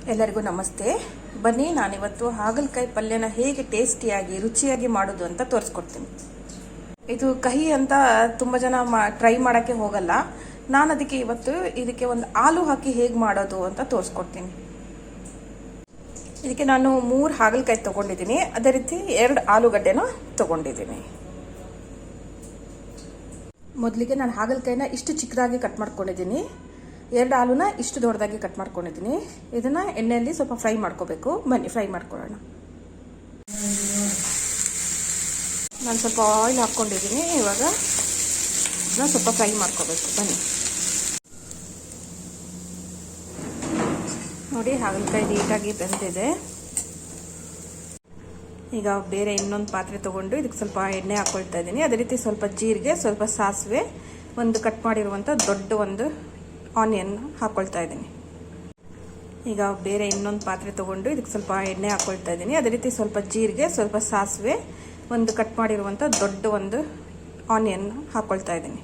ಎಲ್ಲರಿಗೂ ನಮಸ್ತೆ. ಬನ್ನಿ, ನಾನಿವತ್ತು ಹಾಗಲಕಾಯಿ ಪಲ್ಯನ ಹೇಗೆ ಟೇಸ್ಟಿಯಾಗಿ ರುಚಿಯಾಗಿ ಮಾಡೋದು ಅಂತ ತೋರಿಸ್ಕೊಡ್ತೀನಿ. ಇದು ಕಹಿ ಅಂತ ತುಂಬ ಜನ ಟ್ರೈ ಮಾಡೋಕ್ಕೆ ಹೋಗಲ್ಲ. ನಾನು ಅದಕ್ಕೆ ಇವತ್ತು ಇದಕ್ಕೆ ಒಂದು ಆಲೂ ಹಾಕಿ ಹೇಗೆ ಮಾಡೋದು ಅಂತ ತೋರಿಸ್ಕೊಡ್ತೀನಿ. ಇದಕ್ಕೆ ನಾನು 3 ಹಾಗಲಕಾಯಿ ತೊಗೊಂಡಿದ್ದೀನಿ. ಅದೇ ರೀತಿ 2 ಆಲೂಗಡ್ಡೆನ ತೊಗೊಂಡಿದ್ದೀನಿ. ಮೊದಲಿಗೆ ನಾನು ಹಾಗಲಕಾಯಿನ ಇಷ್ಟು ಚಿಕ್ಕದಾಗಿ ಕಟ್ ಮಾಡ್ಕೊಂಡಿದ್ದೀನಿ. 2 ಆಲೂನ ಇಷ್ಟು ದೊಡ್ಡದಾಗಿ ಕಟ್ ಮಾಡ್ಕೊಂಡಿದ್ದೀನಿ. ಇದನ್ನು ಎಣ್ಣೆಯಲ್ಲಿ ಸ್ವಲ್ಪ ಫ್ರೈ ಮಾಡ್ಕೋಬೇಕು. ಬನ್ನಿ, ಫ್ರೈ ಮಾಡ್ಕೊಳ್ಳೋಣ. ನಾನು ಸ್ವಲ್ಪ ಆಯಿಲ್ ಹಾಕ್ಕೊಂಡಿದ್ದೀನಿ. ಇವಾಗ ಇದನ್ನ ಸ್ವಲ್ಪ ಫ್ರೈ ಮಾಡ್ಕೋಬೇಕು. ಬನ್ನಿ ನೋಡಿ, ಹಾಗಲಕಾಯಿ ನೀಟಾಗಿ ಬೆಂದಿದೆ. ಈಗ ಬೇರೆ ಇನ್ನೊಂದು ಪಾತ್ರೆ ತೊಗೊಂಡು ಇದಕ್ಕೆ ಸ್ವಲ್ಪ ಎಣ್ಣೆ ಹಾಕ್ಕೊಳ್ತಾ ಇದ್ದೀನಿ. ಅದೇ ರೀತಿ ಸ್ವಲ್ಪ ಜೀರಿಗೆ, ಸ್ವಲ್ಪ ಸಾಸಿವೆ, ಒಂದು ಕಟ್ ಮಾಡಿರುವಂಥ ದೊಡ್ಡ ಒಂದು ಆನಿಯನ್ ಹಾಕ್ಕೊಳ್ತಾ ಇದ್ದೀನಿ. ಈಗ ಬೇರೆ ಇನ್ನೊಂದು ಪಾತ್ರೆ ತೊಗೊಂಡು ಇದಕ್ಕೆ ಸ್ವಲ್ಪ ಎಣ್ಣೆ ಹಾಕ್ಕೊಳ್ತಾ ಇದ್ದೀನಿ. ಅದೇ ರೀತಿ ಸ್ವಲ್ಪ ಜೀರಿಗೆ, ಸ್ವಲ್ಪ ಸಾಸಿವೆ, ಒಂದು ಕಟ್ ಮಾಡಿರುವಂಥ ದೊಡ್ಡ ಒಂದು ಆನಿಯನ್ ಹಾಕ್ಕೊಳ್ತಾ ಇದ್ದೀನಿ.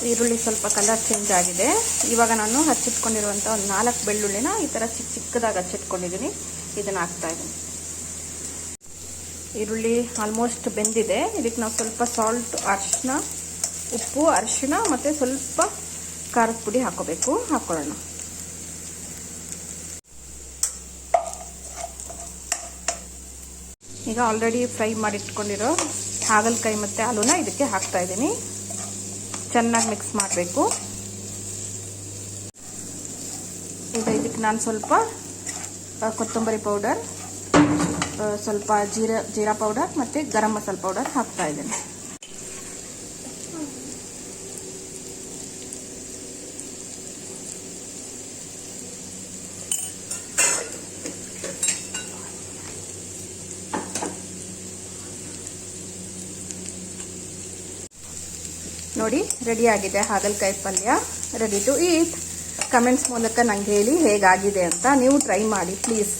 ಈರುಳ್ಳಿ ಸ್ವಲ್ಪ ಕಲರ್ ಚೇಂಜ್ ಆಗಿದೆ. ಇವಾಗ ನಾನು ಹಚ್ಚಿಟ್ಕೊಂಡಿರುವಂಥ ಒಂದು 4 ಬೆಳ್ಳುಳ್ಳಿನ ಈ ಥರ ಚಿಕ್ಕದಾಗಿ ಹಚ್ಚಿಟ್ಕೊಂಡಿದ್ದೀನಿ. ಇದನ್ನು ಹಾಕ್ತಾ ಇದ್ದೀನಿ. ಈರುಳ್ಳಿ ಆಲ್ಮೋಸ್ಟ್ ಬೆಂದಿದೆ. ಇದಕ್ಕೆ ನಾವು ಸ್ವಲ್ಪ ಸಾಲ್ಟ್, ಉಪ್ಪು, ಅರಿಶಿಣ ಮತ್ತು ಸ್ವಲ್ಪ ಖಾರದ ಪುಡಿ ಹಾಕ್ಕೊಳ್ಳೋಣ. ಈಗ ಆಲ್ರೆಡಿ ಫ್ರೈ ಮಾಡಿಟ್ಕೊಂಡಿರೋ ಹಾಗಲಕಾಯಿ ಮತ್ತು ಆಲೂನ ಇದಕ್ಕೆ ಹಾಕ್ತಾ ಇದ್ದೀನಿ. ಚೆನ್ನಾಗಿ ಮಿಕ್ಸ್ ಮಾಡಬೇಕು. ಈಗ ಇದಕ್ಕೆ ನಾನು ಸ್ವಲ್ಪ ಕೊತ್ತಂಬರಿ ಪೌಡರ್, ಸ್ವಲ್ಪ ಜೀರಾ ಪೌಡರ್ ಮತ್ತು ಗರಂ ಮಸಾಲ ಪೌಡರ್ ಹಾಕ್ತಾ ಇದ್ದೀನಿ. ನೋಡಿ, ರೆಡಿಯಾಗಿದೆ ಹಾಗಲಕಾಯಿ ಪಲ್ಯ. Ready to eat. ಕಮೆಂಟ್ಸ್ ಮೂಲಕ ನಂಗೆ ಹೇಳಿ ಹೇಗಾಗಿದೆ ಅಂತ. ನೀವು ಟ್ರೈ ಮಾಡಿ ಪ್ಲೀಸ್.